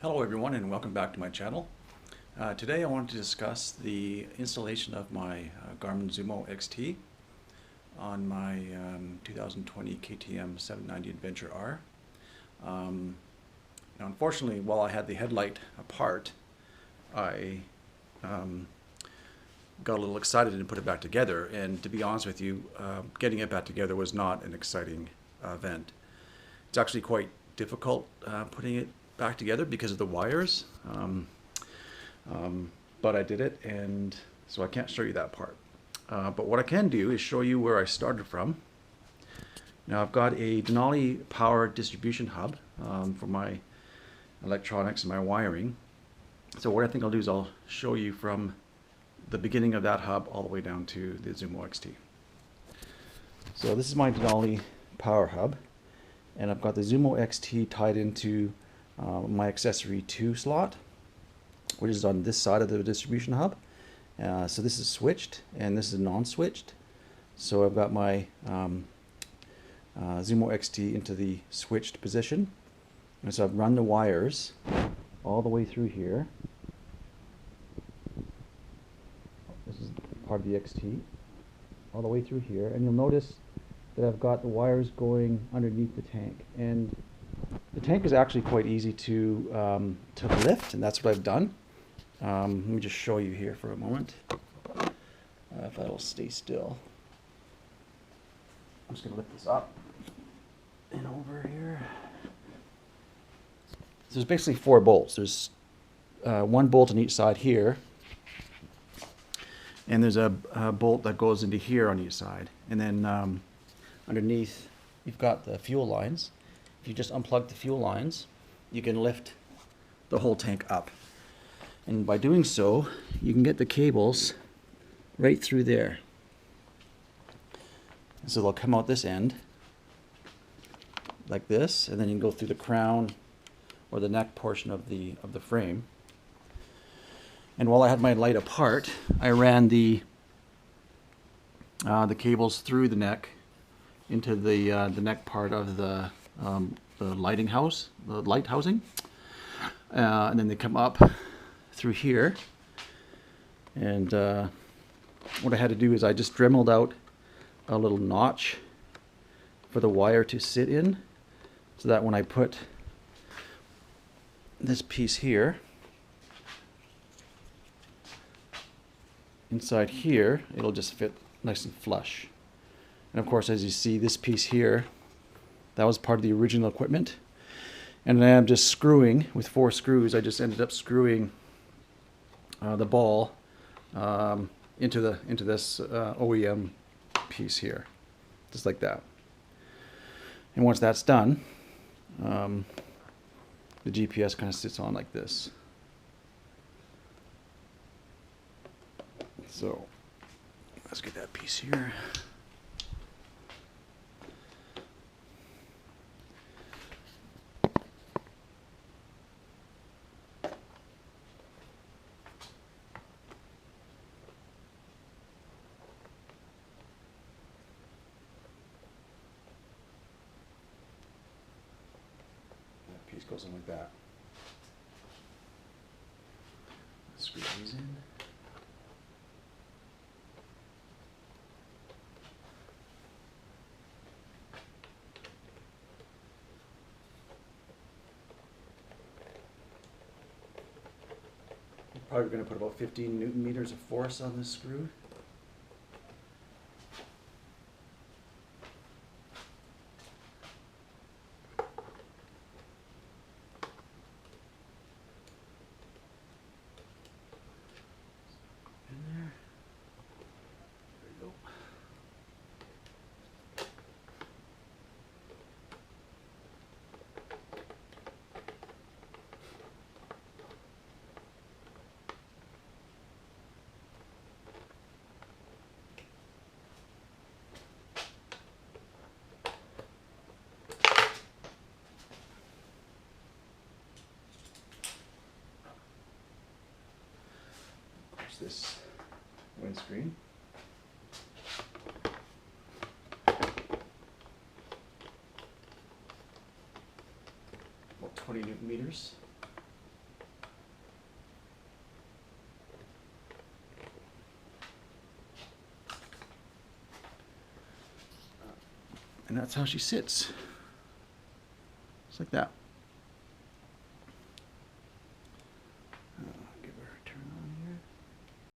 Hello everyone and welcome back to my channel. Today I wanted to discuss the installation of my Garmin Zumo XT on my 2020 KTM 790 Adventure R. Now unfortunately, while I had the headlight apart, I got a little excited and put it back together, and to be honest with you, getting it back together was not an exciting event. It's actually quite difficult putting it back together because of the wires, but I did it, and so I can't show you that part. But what I can do is show you where I started from. Now I've got a Denali power distribution hub for my electronics and my wiring. So what I think I'll do is I'll show you from the beginning of that hub all the way down to the Zumo XT. So this is my Denali power hub, and I've got the Zumo XT tied into my accessory 2 slot, which is on this side of the distribution hub. So this is switched and this is non-switched. So I've got my Zumo XT into the switched position, and so I've run the wires all the way through here. This is part of the XT, all the way through here, and you'll notice that I've got the wires going underneath the tank, and the tank is actually quite easy to lift, and that's what I've done. Let me just show you here for a moment. If that'll stay still. I'm just going to lift this up and over here. So there's basically 4 bolts. There's 1 bolt on each side here, and there's a bolt that goes into here on each side, and then underneath you've got the fuel lines. If you just unplug the fuel lines, you can lift the whole tank up, and by doing so you can get the cables right through there. And so they'll come out this end like this, and then you can go through the crown or the neck portion of the frame. And while I had my light apart, I ran the cables through the neck into the neck part of the lighting house, the light housing, and then they come up through here. And what I had to do is I just dremeled out a little notch for the wire to sit in, so that when I put this piece here inside here, it'll just fit nice and flush. And of course, as you see, this piece here, that was part of the original equipment, and then I'm just screwing with 4 screws. I just ended up screwing the ball into this OEM piece here, just like that. And once that's done, the GPS kind of sits on like this. So let's get that piece here. That piece goes in like that. Screw these in. Probably going to put about 15 Newton meters of force on this screw. In there. There we go. This windscreen. About 20 Newton meters. And that's how she sits. Just like that.